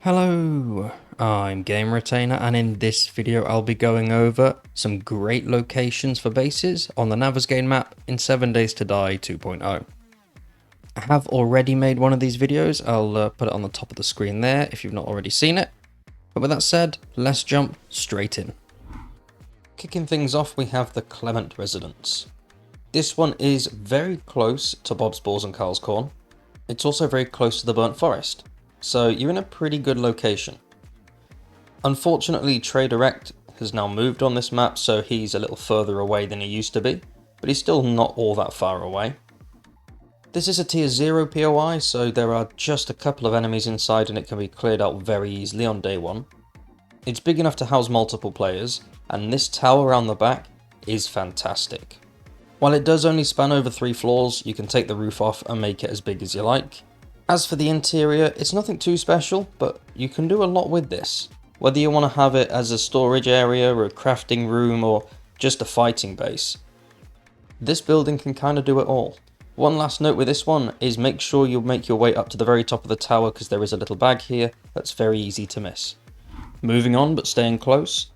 Hello, I'm Game Retainer, and in this video I'll be going over some great locations for bases on the Navezgane map in 7 Days to Die 2.0. I have already made one of these videos. I'll put it on the top of the screen there if you've not already seen it. But with that said, let's jump straight in. Kicking things off, we have the Clement Residence. This one is very close to Bob's Balls and Carl's Corn. It's also very close to the Burnt Forest, so you're in a pretty good location. Unfortunately, Traderect has now moved on this map, so he's a little further away than he used to be, but he's still not all that far away. This is a tier 0 POI, so there are just a couple of enemies inside and it can be cleared out very easily on day 1. It's big enough to house multiple players, and this tower around the back is fantastic. While it does only span over 3 floors, you can take the roof off and make it as big as you like. As for the interior, it's nothing too special, but you can do a lot with this. Whether you want to have it as a storage area, or a crafting room, or just a fighting base. This building can kind of do it all. One last note with this one is make sure you make your way up to the very top of the tower because there is a little bag here that's very easy to miss. Moving on, but staying close.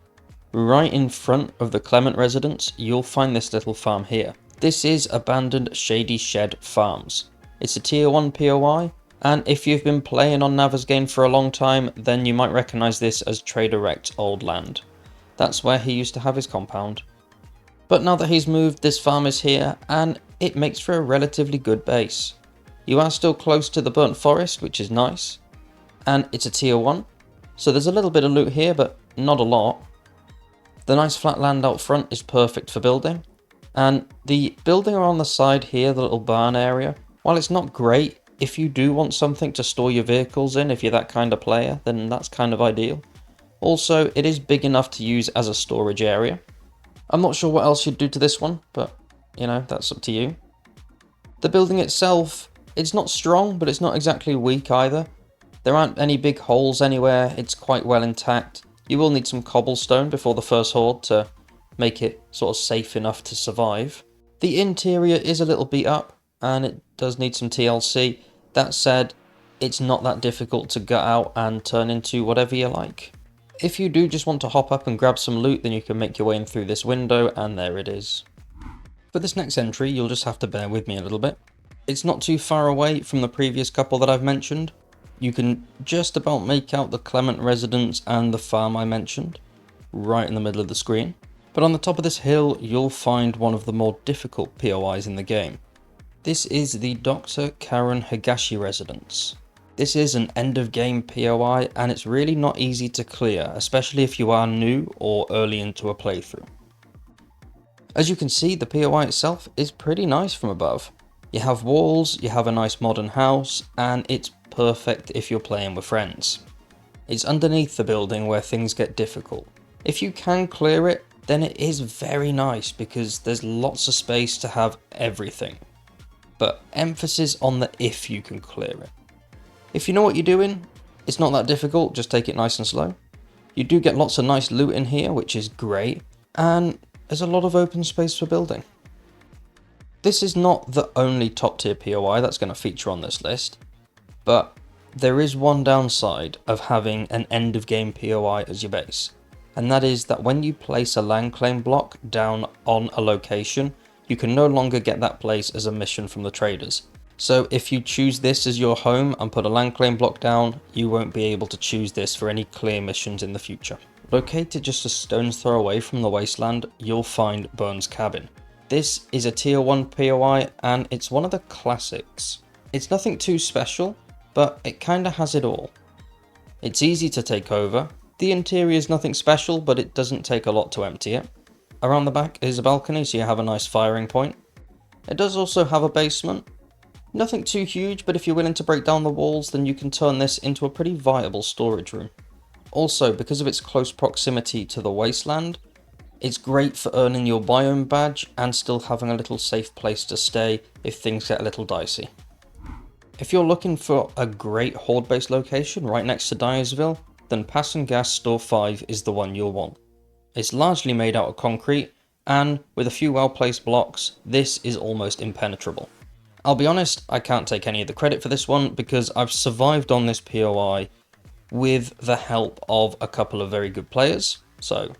Right in front of the Clement Residence, you'll find this little farm here. This is abandoned Shady Farms. It's a tier 1 POI, and if you've been playing on Navezgane for a long time, then you might recognise this as Traderect's old land. That's where he used to have his compound. But now that he's moved, this farm is here, and it makes for a relatively good base. You are still close to the Burnt Forest, which is nice, and it's a tier 1, so there's a little bit of loot here, but not a lot. The nice flat land out front is perfect for building, and the building around the side here, the little barn area, while it's not great, if you do want something to store your vehicles in, if you're that kind of player, then that's kind of ideal. Also, it is big enough to use as a storage area. I'm not sure what else you'd do to this one, but, you know, that's up to you. The building itself, it's not strong, but it's not exactly weak either. There aren't any big holes anywhere, it's quite well intact. You will need some cobblestone before the first horde to make it sort of safe enough to survive. The interior is a little beat up, and it does need some TLC. That said, it's not that difficult to gut out and turn into whatever you like. If you do just want to hop up and grab some loot, then you can make your way in through this window, and there it is. For this next entry, you'll just have to bear with me a little bit. It's not too far away from the previous couple that I've mentioned. You can just about make out the Clement Residence and the farm I mentioned, right in the middle of the screen. But on the top of this hill, you'll find one of the more difficult POIs in the game. This is the Dr. Karen Higashi Residence. This is an end of game POI, and it's really not easy to clear, especially if you are new or early into a playthrough. As you can see, the POI itself is pretty nice from above. You have walls, you have a nice modern house, and it's perfect if you're playing with friends. It's underneath the building where things get difficult. If you can clear it, then it is very nice because there's lots of space to have everything. But emphasis on the if you can clear it. If you know what you're doing, it's not that difficult, just take it nice and slow. You do get lots of nice loot in here, which is great, and there's a lot of open space for building. This is not the only top tier POI that's going to feature on this list, but there is one downside of having an end of game POI as your base, and that is that when you place a land claim block down on a location, you can no longer get that place as a mission from the traders. So if you choose this as your home and put a land claim block down, you won't be able to choose this for any clear missions in the future. Located just a stone's throw away from the wasteland, you'll find Burns Cabin. This is a tier 1 POI and it's one of the classics. It's nothing too special, but it kinda has it all. It's easy to take over. The interior is nothing special, but it doesn't take a lot to empty it. Around the back is a balcony, so you have a nice firing point. It does also have a basement. Nothing too huge, but if you're willing to break down the walls, then you can turn this into a pretty viable storage room. Also, because of its close proximity to the wasteland, it's great for earning your biome badge and still having a little safe place to stay if things get a little dicey. If you're looking for a great horde-based location right next to Dyersville, then Pass and Gas Store 5 is the one you'll want. It's largely made out of concrete, and with a few well-placed blocks, this is almost impenetrable. I'll be honest, I can't take any of the credit for this one because I've survived on this POI with the help of a couple of very good players. So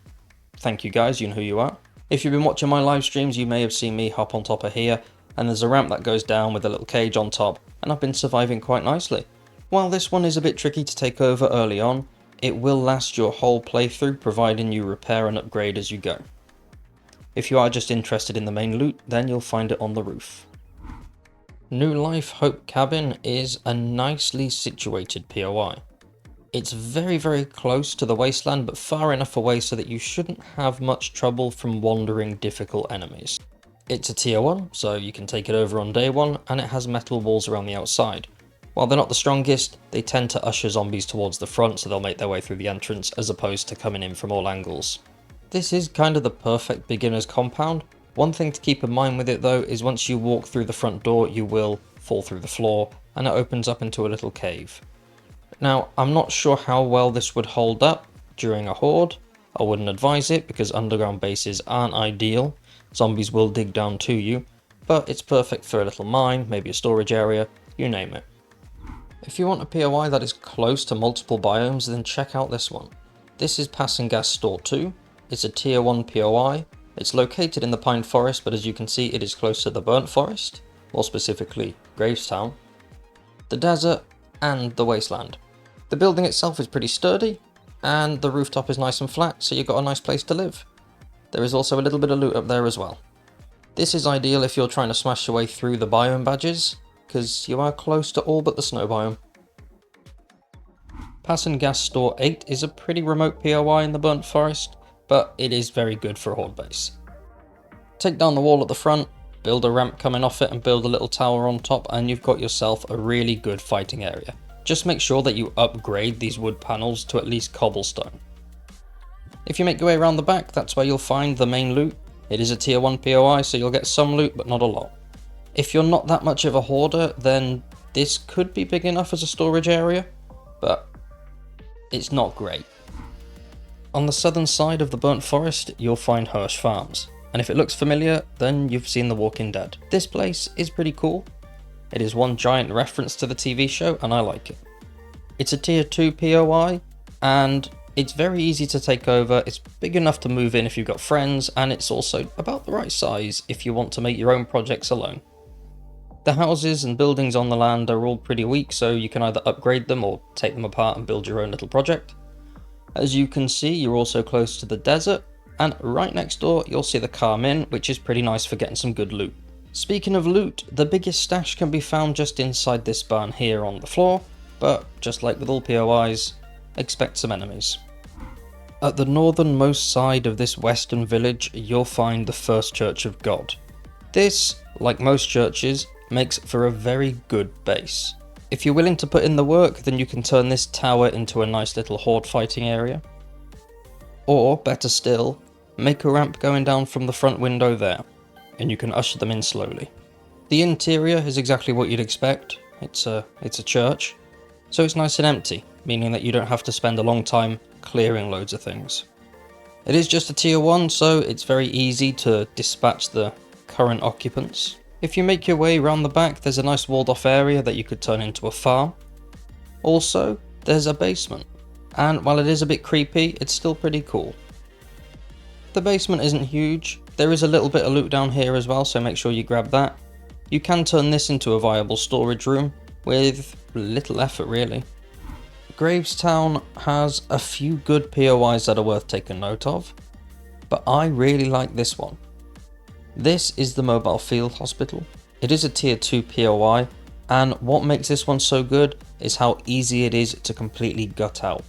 thank you guys, you know who you are. If you've been watching my live streams, you may have seen me hop on top of here, and there's a ramp that goes down with a little cage on top, and I've been surviving quite nicely. While this one is a bit tricky to take over early on, it will last your whole playthrough, providing you repair and upgrade as you go. If you are just interested in the main loot, then you'll find it on the roof. New Life Hope Cabin is a nicely situated POI. It's very close to the wasteland, but far enough away so that you shouldn't have much trouble from wandering difficult enemies. It's a tier 1, so you can take it over on day 1, and it has metal walls around the outside. While they're not the strongest, they tend to usher zombies towards the front so they'll make their way through the entrance as opposed to coming in from all angles. This is kind of the perfect beginner's compound. One thing to keep in mind with it though is once you walk through the front door you will fall through the floor and it opens up into a little cave. Now, I'm not sure how well this would hold up during a horde. I wouldn't advise it because underground bases aren't ideal. Zombies will dig down to you, but it's perfect for a little mine, maybe a storage area, you name it. If you want a POI that is close to multiple biomes, then check out this one. This is Pass and Gas Store 2. It's a tier 1 POI. It's located in the Pine Forest, but as you can see it is close to the Burnt Forest, more specifically Gravestown, the desert and the wasteland. The building itself is pretty sturdy, and the rooftop is nice and flat, so you've got a nice place to live. There is also a little bit of loot up there as well. This is ideal if you're trying to smash your way through the biome badges, because you are close to all but the snow biome. Pass and Gas Store 8 is a pretty remote POI in the Burnt Forest, but it is very good for a horde base. Take down the wall at the front, build a ramp coming off it and build a little tower on top, and you've got yourself a really good fighting area. Just make sure that you upgrade these wood panels to at least cobblestone. If you make your way around the back, that's where you'll find the main loot. It is a tier 1 POI, so you'll get some loot, but not a lot. If you're not that much of a hoarder, then this could be big enough as a storage area, but it's not great. On the southern side of the Burnt Forest, you'll find Hersh Farms, and if it looks familiar, then you've seen The Walking Dead. This place is pretty cool. It is one giant reference to the TV show, and I like it. It's a tier 2 POI, and it's very easy to take over. It's big enough to move in if you've got friends, and it's also about the right size if you want to make your own projects alone. The houses and buildings on the land are all pretty weak, so you can either upgrade them or take them apart and build your own little project. As you can see, you're also close to the desert, and right next door you'll see the Calm Inn, which is pretty nice for getting some good loot. Speaking of loot, the biggest stash can be found just inside this barn here on the floor, but just like with all POIs, expect some enemies. At the northernmost side of this western village, you'll find the First Church of God. This, like most churches, makes for a very good base. If you're willing to put in the work, then you can turn this tower into a nice little horde fighting area. Or, better still, make a ramp going down from the front window there, and you can usher them in slowly. The interior is exactly what you'd expect. It's a church, so it's nice and empty, meaning that you don't have to spend a long time clearing loads of things. It is just a tier 1, so it's very easy to dispatch the current occupants. If you make your way around the back, there's a nice walled off area that you could turn into a farm. Also, there's a basement, and while it is a bit creepy, it's still pretty cool. The basement isn't huge. There is a little bit of loot down here as well, so make sure you grab that. You can turn this into a viable storage room with little effort really. Gravestown has a few good POIs that are worth taking note of, but I really like this one. This is the Mobile Field Hospital. It is a tier 2 POI, and what makes this one so good is how easy it is to completely gut out.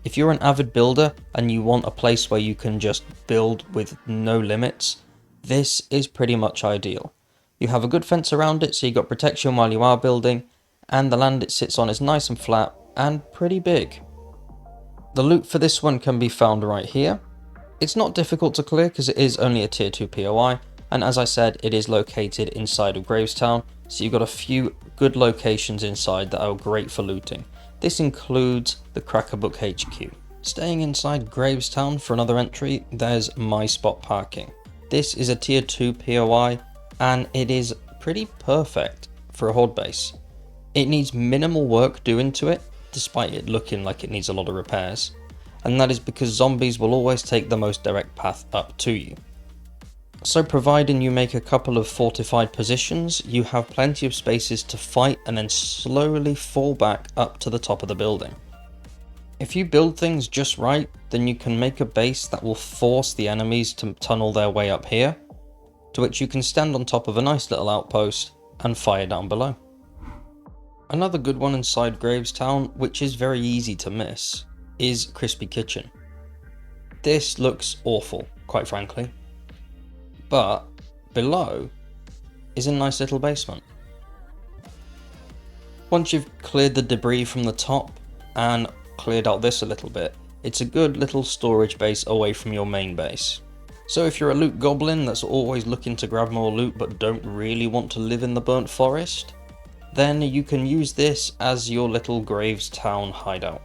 If you're an avid builder and you want a place where you can just build with no limits, this is pretty much ideal. You have a good fence around it, so you got protection while you are building, and the land it sits on is nice and flat and pretty big. The loot for this one can be found right here. It's not difficult to clear because it is only a tier 2 POI, and as I said, it is located inside of Gravestown, so you've got a few good locations inside that are great for looting. This includes the Crackerbook HQ. Staying inside Gravestown for another entry, there's My Spot Parking. This is a tier 2 POI, and it is pretty perfect for a horde base. It needs minimal work doing to it, despite it looking like it needs a lot of repairs, and that is because zombies will always take the most direct path up to you. So providing you make a couple of fortified positions, you have plenty of spaces to fight and then slowly fall back up to the top of the building. If you build things just right, then you can make a base that will force the enemies to tunnel their way up here, to which you can stand on top of a nice little outpost and fire down below. Another good one inside Gravestown, which is very easy to miss, is Krispy Kitchen. This looks awful, quite frankly, but below is a nice little basement. Once you've cleared the debris from the top and cleared out this a little bit, it's a good little storage base away from your main base. So if you're a loot goblin that's always looking to grab more loot but don't really want to live in the burnt forest, then you can use this as your little Gravestown hideout.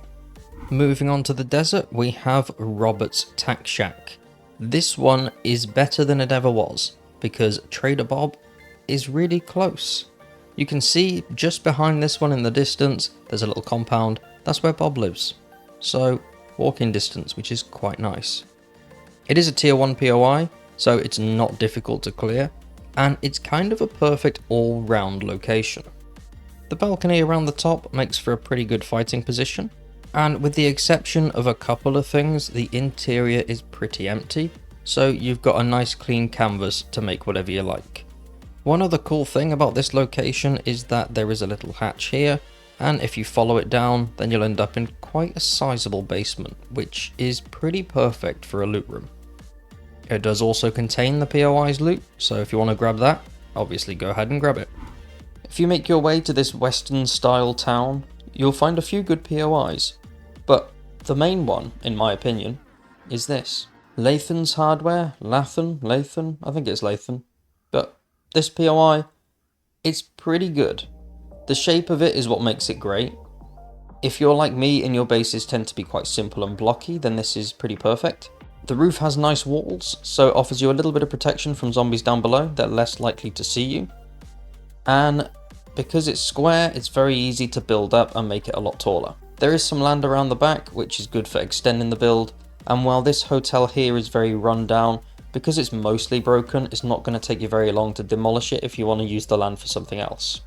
Moving on to the desert, we have Robert's Tack Shack. This one is better than it ever was, because Trader Bob is really close. You can see just behind this one in the distance, there's a little compound, that's where Bob lives. So, walking distance, which is quite nice. It is a tier 1 POI, so it's not difficult to clear, and it's kind of a perfect all-round location. The balcony around the top makes for a pretty good fighting position, and with the exception of a couple of things, the interior is pretty empty, so you've got a nice clean canvas to make whatever you like. One other cool thing about this location is that there is a little hatch here, and if you follow it down, then you'll end up in quite a sizable basement, which is pretty perfect for a loot room. It does also contain the POI's loot, so if you want to grab that, obviously go ahead and grab it. If you make your way to this western style town, you'll find a few good POIs, but the main one, in my opinion, is this. Lathan's Hardware? Lathan? I think it's Lathan. But this POI, it's pretty good. The shape of it is what makes it great. If you're like me and your bases tend to be quite simple and blocky, then this is pretty perfect. The roof has nice walls, so it offers you a little bit of protection from zombies down below. They're less likely to see you. And because it's square, it's very easy to build up and make it a lot taller. There is some land around the back, which is good for extending the build, and while this hotel here is very run down, because it's mostly broken, it's not going to take you very long to demolish it if you want to use the land for something else.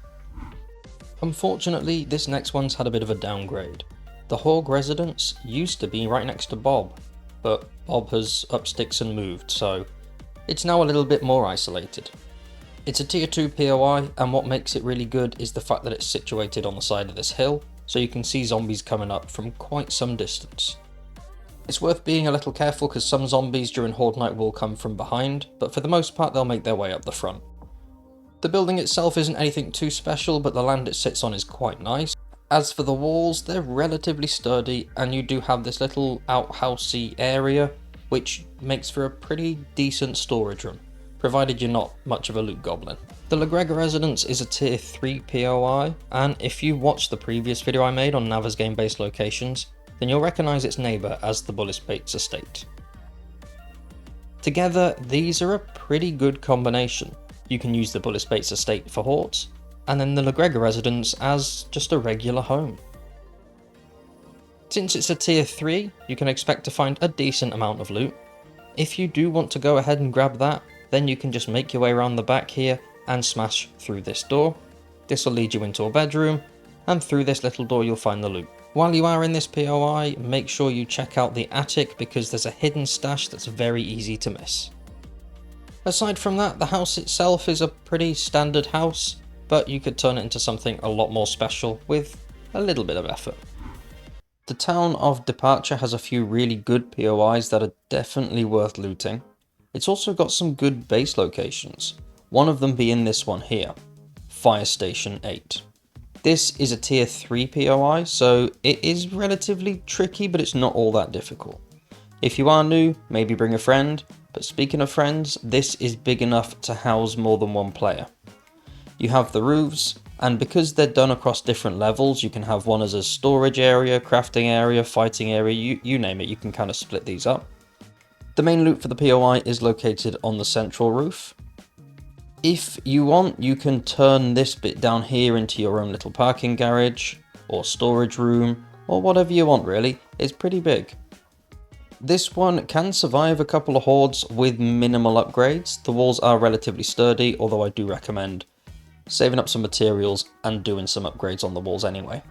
Unfortunately, this next one's had a bit of a downgrade. The Haug Residence used to be right next to Bob, but Bob has up sticks and moved, so it's now a little bit more isolated. It's a tier 2 POI, and what makes it really good is the fact that it's situated on the side of this hill, so you can see zombies coming up from quite some distance. It's worth being a little careful because some zombies during Horde Night will come from behind, but for the most part they'll make their way up the front. The building itself isn't anything too special, but the land it sits on is quite nice. As for the walls, they're relatively sturdy, and you do have this little outhousey area, which makes for a pretty decent storage room, provided you're not much of a loot goblin. The LaGrega Residence is a tier 3 POI, and if you watched the previous video I made on Navezgane based locations, then you'll recognise its neighbour as the Bullis Bates estate. Together, these are a pretty good combination. You can use the Bullis Bates estate for hordes, and then the LaGrega Residence as just a regular home. Since it's a tier 3, you can expect to find a decent amount of loot. If you do want to go ahead and grab that, then you can just make your way around the back here and smash through this door. This will lead you into a bedroom, and through this little door you'll find the loot. While you are in this POI, make sure you check out the attic because there's a hidden stash that's very easy to miss. Aside from that, the house itself is a pretty standard house, but you could turn it into something a lot more special with a little bit of effort. The town of Departure has a few really good POIs that are definitely worth looting. It's also got some good base locations, one of them being this one here, Fire Station 8. This is a tier 3 POI, so it is relatively tricky, but it's not all that difficult. If you are new, maybe bring a friend, but speaking of friends, this is big enough to house more than one player. You have the roofs, and because they're done across different levels, you can have one as a storage area, crafting area, fighting area, you name it, you can kind of split these up. The main loot for the POI is located on the central roof. If you want, you can turn this bit down here into your own little parking garage, or storage room, or whatever you want really. It's pretty big. This one can survive a couple of hordes with minimal upgrades. The walls are relatively sturdy, although I do recommend saving up some materials and doing some upgrades on the walls anyway.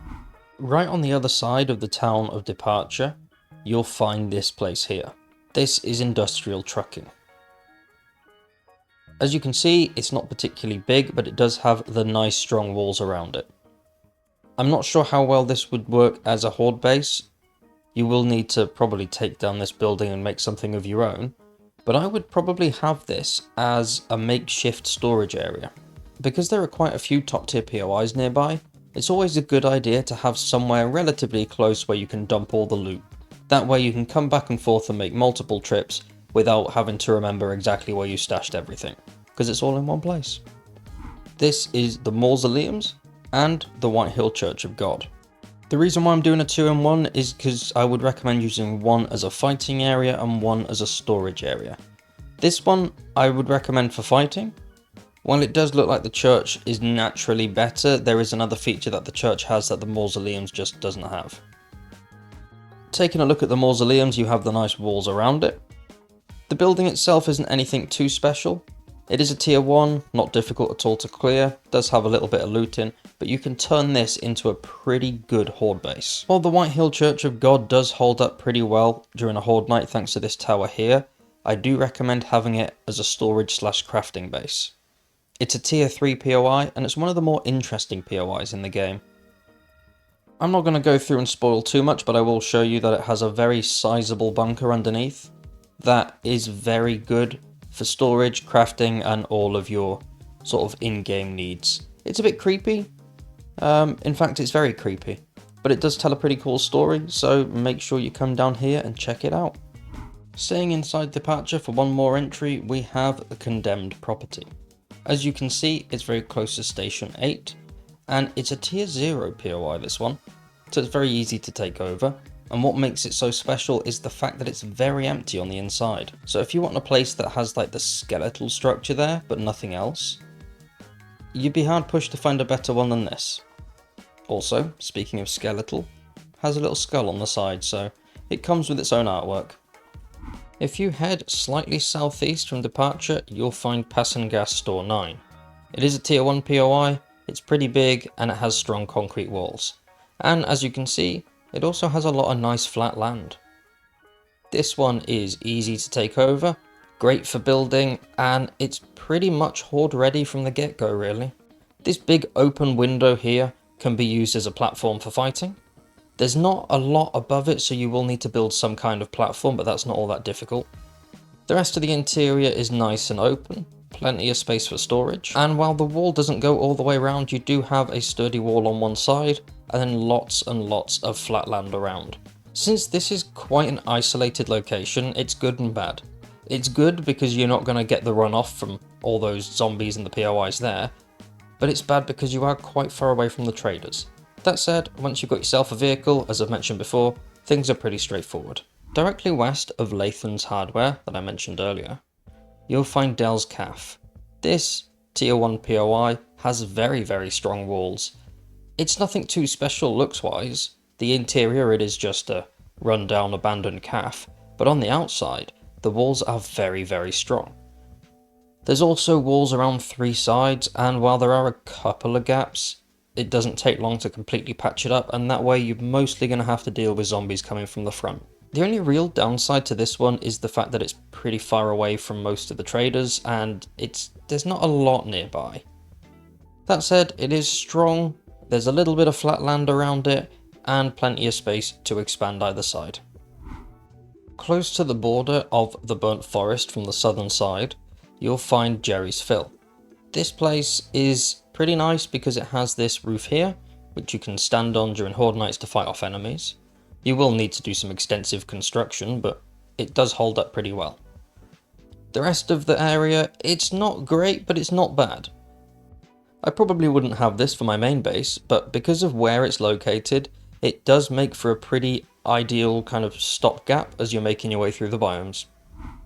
Right on the other side of the town of departure, you'll find this place here. This is industrial trucking. As you can see, it's not particularly big, but it does have the nice strong walls around it. I'm not sure how well this would work as a horde base. You will need to probably take down this building and make something of your own, but I would probably have this as a makeshift storage area. Because there are quite a few top tier POIs nearby, it's always a good idea to have somewhere relatively close where you can dump all the loot. That way you can come back and forth and make multiple trips without having to remember exactly where you stashed everything, because it's all in one place. This is the Mausoleums and the White Hill Church of God. The reason why I'm doing a 2-in-1 is because I would recommend using one as a fighting area and one as a storage area. This one I would recommend for fighting. While it does look like the church is naturally better, there is another feature that the church has that the Mausoleums just doesn't have. Taking a look at the Mausoleums, you have the nice walls around it. The building itself isn't anything too special. It is a tier 1, not difficult at all to clear, does have a little bit of looting, but you can turn this into a pretty good horde base. While the White Hill Church of God does hold up pretty well during a horde night thanks to this tower here, I do recommend having it as a storage / crafting base. It's a tier 3 POI and it's one of the more interesting POIs in the game. I'm not going to go through and spoil too much, but I will show you that it has a very sizable bunker underneath that is very good for storage, crafting, and all of your sort of in-game needs. It's a bit creepy. In fact, it's very creepy, but it does tell a pretty cool story, so make sure you come down here and check it out. Staying inside Departure for one more entry, we have the Condemned property. As you can see, it's very close to Station 8, and it's a tier 0 POI this one, so it's very easy to take over. And what makes it so special is the fact that it's very empty on the inside. So if you want a place that has like the skeletal structure there, but nothing else, you'd be hard pushed to find a better one than this. Also, speaking of skeletal, has a little skull on the side, so it comes with its own artwork. If you head slightly southeast from Departure, you'll find Passengas Store 9. It is a tier 1 POI, it's pretty big, and it has strong concrete walls. And as you can see, it also has a lot of nice flat land. This one is easy to take over, great for building, and it's pretty much horde ready from the get-go really. This big open window here can be used as a platform for fighting. There's not a lot above it, so you will need to build some kind of platform, but that's not all that difficult. The rest of the interior is nice and open, plenty of space for storage, and while the wall doesn't go all the way around, you do have a sturdy wall on one side, and then lots and lots of flat land around. Since this is quite an isolated location, it's good and bad. It's good because you're not going to get the runoff from all those zombies and the POIs there, but it's bad because you are quite far away from the traders. That said, once you've got yourself a vehicle, as I've mentioned before, things are pretty straightforward. Directly west of Lathan's hardware that I mentioned earlier, you'll find Dell's Café. This tier 1 POI has very strong walls. It's nothing too special looks-wise. The interior, it is just a run-down abandoned café, but on the outside, the walls are very strong. There's also walls around 3 sides, and while there are a couple of gaps, it doesn't take long to completely patch it up, and that way you're mostly going to have to deal with zombies coming from the front. The only real downside to this one is the fact that it's pretty far away from most of the traders, and there's not a lot nearby. That said, it is strong. There's a little bit of flat land around it, and plenty of space to expand either side. Close to the border of the burnt forest from the southern side, you'll find Jerry's Fill. This place is pretty nice because it has this roof here, which you can stand on during horde nights to fight off enemies. You will need to do some extensive construction, but it does hold up pretty well. The rest of the area, it's not great, but it's not bad. I probably wouldn't have this for my main base, but because of where it's located, it does make for a pretty ideal kind of stopgap as you're making your way through the biomes.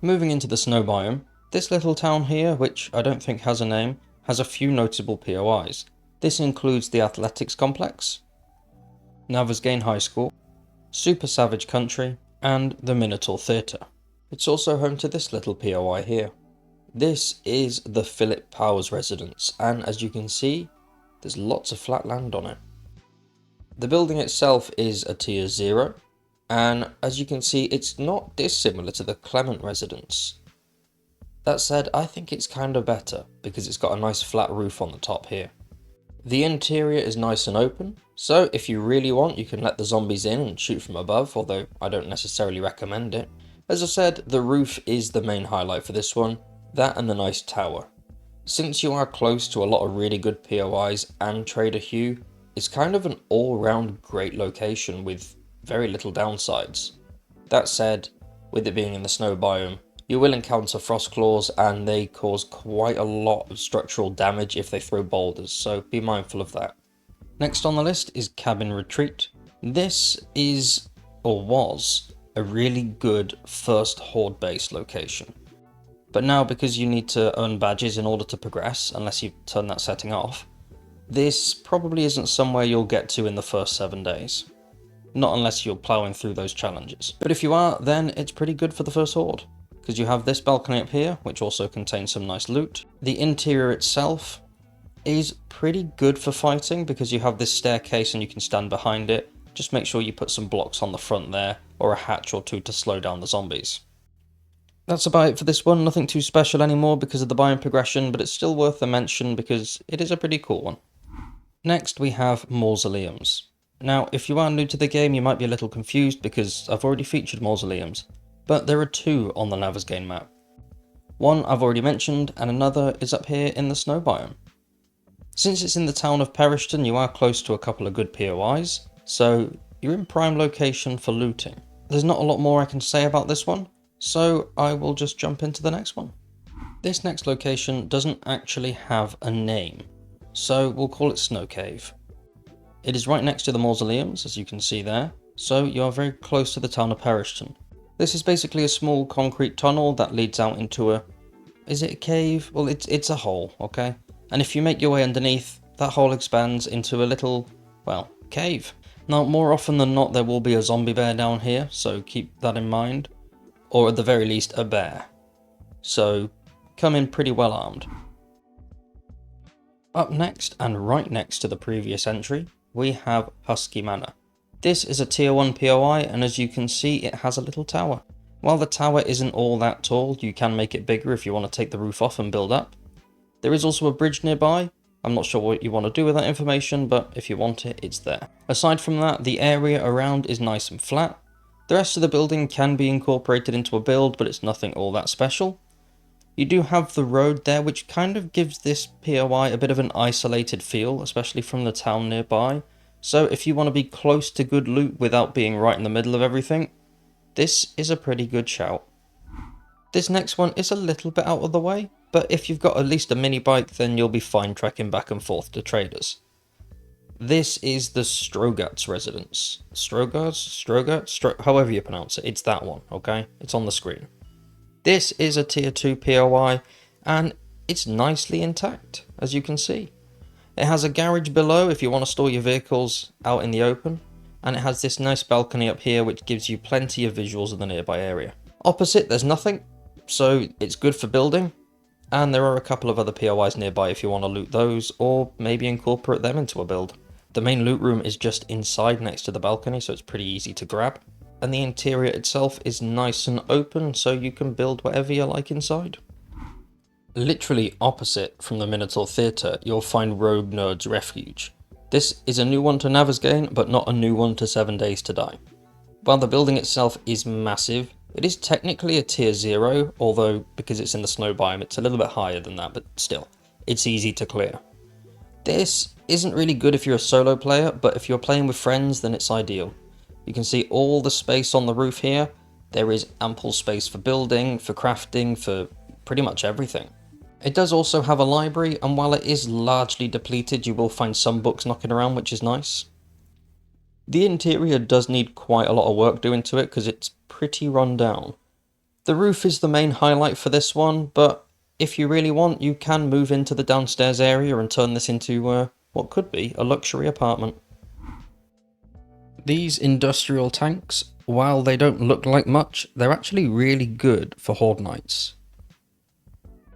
Moving into the snow biome, this little town here, which I don't think has a name, has a few notable POIs. This includes the athletics complex, Navezgane High School, super savage country, and the Minotaur Theatre. It's also home to this little POI here. This is the Philip Powers Residence, and as you can see, there's lots of flat land on it. The building itself is a tier 0, and as you can see, it's not dissimilar to the Clement Residence. That said, I think it's kind of better, because it's got a nice flat roof on the top here. The interior is nice and open, so if you really want, you can let the zombies in and shoot from above, although I don't necessarily recommend it. As I said, the roof is the main highlight for this one, that and the nice tower. Since you are close to a lot of really good POIs and Trader Hugh, it's kind of an all-round great location with very little downsides. That said, with it being in the snow biome, you will encounter frost claws and they cause quite a lot of structural damage if they throw boulders, so be mindful of that. Next on the list is Cabin Retreat. This is, or was, a really good first horde base location. But now, because you need to earn badges in order to progress, unless you turn that setting off, this probably isn't somewhere you'll get to in the first 7 days. Not unless you're ploughing through those challenges. But if you are, then it's pretty good for the first horde, because you have this balcony up here, which also contains some nice loot. The interior itself is pretty good for fighting, because you have this staircase and you can stand behind it. Just make sure you put some blocks on the front there, or a hatch or two to slow down the zombies. That's about it for this one, nothing too special anymore because of the biome progression, but it's still worth a mention because it is a pretty cool one. Next we have Mausoleums. Now, if you are new to the game, you might be a little confused because I've already featured Mausoleums, but there are 2 on the Navezgane map. One I've already mentioned, and another is up here in the snow biome. Since it's in the town of Perishton, you are close to a couple of good POIs, so you're in prime location for looting. There's not a lot more I can say about this one, so I will just jump into the next one. This next location doesn't actually have a name, so we'll call it Snow Cave. It is right next to the Mausoleums, as you can see there, so you are very close to the town of Perishton. This is basically a small concrete tunnel that leads out into a... is it a cave? Well, it's a hole, okay? And if you make your way underneath, that hole expands into a little, well, cave. Now, more often than not, there will be a zombie bear down here, so keep that in mind. Or at the very least, a bear. So, come in pretty well armed. Up next, and right next to the previous entry, we have Huskie Manor. This is a tier 1 POI, and as you can see, it has a little tower. While the tower isn't all that tall, you can make it bigger if you want to take the roof off and build up. There is also a bridge nearby. I'm not sure what you want to do with that information, but if you want it, it's there. Aside from that, the area around is nice and flat. The rest of the building can be incorporated into a build, but it's nothing all that special. You do have the road there, which kind of gives this POI a bit of an isolated feel, especially from the town nearby. So if you want to be close to good loot without being right in the middle of everything, this is a pretty good shout. This next one is a little bit out of the way, but if you've got at least a mini bike, then you'll be fine trekking back and forth to traders. This is the Strogatz Residence. Strogatz? However you pronounce it, it's that one, okay? It's on the screen. This is a tier 2 POI, and it's nicely intact, as you can see. It has a garage below if you want to store your vehicles out in the open, and it has this nice balcony up here which gives you plenty of visuals of the nearby area. Opposite, there's nothing, so it's good for building, and there are a couple of other POIs nearby if you want to loot those, or maybe incorporate them into a build. The main loot room is just inside next to the balcony, so it's pretty easy to grab. And the interior itself is nice and open, so you can build whatever you like inside. Literally opposite from the Minotaur Theatre, you'll find Rogue Nerd's Refuge. This is a new one to Navezgane, but not a new one to 7 Days to Die. While the building itself is massive, it is technically a tier 0, although because it's in the snow biome, it's a little bit higher than that, but still, it's easy to clear. This isn't really good if you're a solo player, but if you're playing with friends, then it's ideal. You can see all the space on the roof here. There is ample space for building, for crafting, for pretty much everything. It does also have a library, and while it is largely depleted, you will find some books knocking around, which is nice. The interior does need quite a lot of work doing to it because it's pretty run down. The roof is the main highlight for this one, but if you really want, you can move into the downstairs area and turn this into what could be a luxury apartment. These industrial tanks, while they don't look like much, they're actually really good for Horde Nights.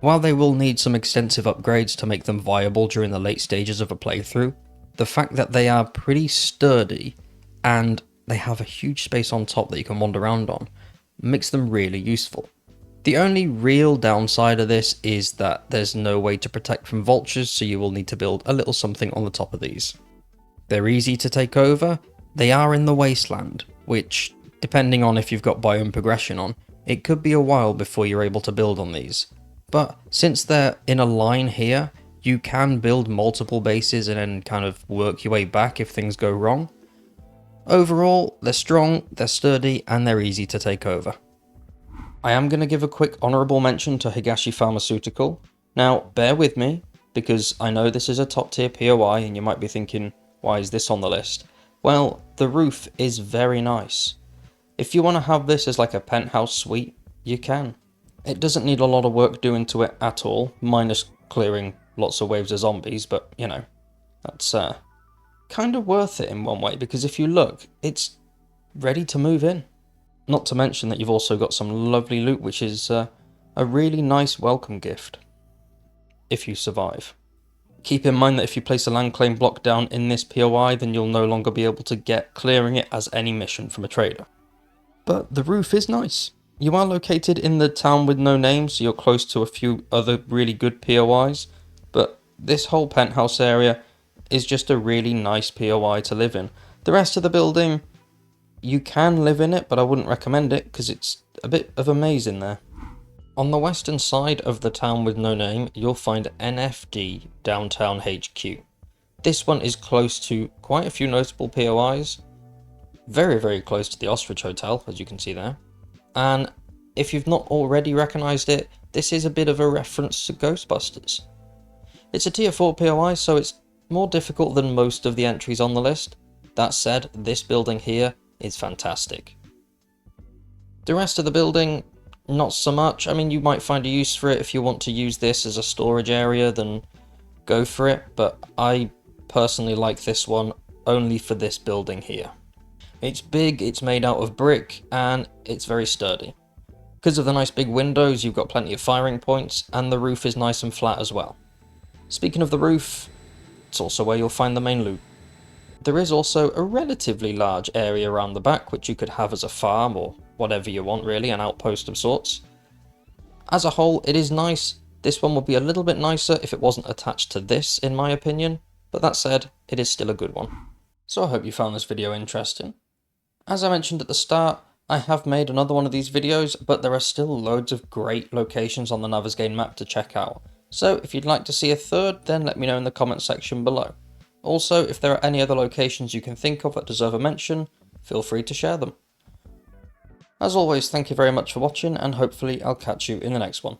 While they will need some extensive upgrades to make them viable during the late stages of a playthrough, the fact that they are pretty sturdy and they have a huge space on top that you can wander around on makes them really useful. The only real downside of this is that there's no way to protect from vultures, so you will need to build a little something on the top of these. They're easy to take over. They are in the wasteland, which, depending on if you've got biome progression on, it could be a while before you're able to build on these. But since they're in a line here, you can build multiple bases and then kind of work your way back if things go wrong. Overall, they're strong, they're sturdy, and they're easy to take over. I am going to give a quick honourable mention to Higashi Pharmaceutical. Now, bear with me, because I know this is a top tier POI and you might be thinking, why is this on the list? Well, the roof is very nice. If you want to have this as like a penthouse suite, you can. It doesn't need a lot of work doing to it at all, minus clearing lots of waves of zombies, but you know, that's kind of worth it in one way, because if you look, it's ready to move in. Not to mention that you've also got some lovely loot, which is a really nice welcome gift, if you survive. Keep in mind that if you place a land claim block down in this POI, then you'll no longer be able to get clearing it as any mission from a trader. But the roof is nice. You are located in the town with no name, so you're close to a few other really good POIs, but this whole penthouse area is just a really nice POI to live in. The rest of the building, you can live in it, but I wouldn't recommend it because it's a bit of a maze in there. On the western side of the town with no name, you'll find NFD Downtown HQ. This one is close to quite a few notable POIs. Very, very close to the Ostrich Hotel, as you can see there. And if you've not already recognised it, this is a bit of a reference to Ghostbusters. It's a tier 4 POI, so it's more difficult than most of the entries on the list. That said, this building here is fantastic. The rest of the building, not so much. I mean, you might find a use for it if you want to use this as a storage area, then go for it, but I personally like this one only for this building here. It's big, it's made out of brick, and it's very sturdy. Because of the nice big windows, you've got plenty of firing points, and the roof is nice and flat as well. Speaking of the roof, it's also where you'll find the main loot. There is also a relatively large area around the back, which you could have as a farm, or whatever you want really, an outpost of sorts. As a whole, it is nice. This one would be a little bit nicer if it wasn't attached to this, in my opinion, but that said, it is still a good one. So I hope you found this video interesting. As I mentioned at the start, I have made another one of these videos, but there are still loads of great locations on the Navezgane map to check out. So if you'd like to see a third, then let me know in the comment section below. Also, if there are any other locations you can think of that deserve a mention, feel free to share them. As always, thank you very much for watching, and hopefully I'll catch you in the next one.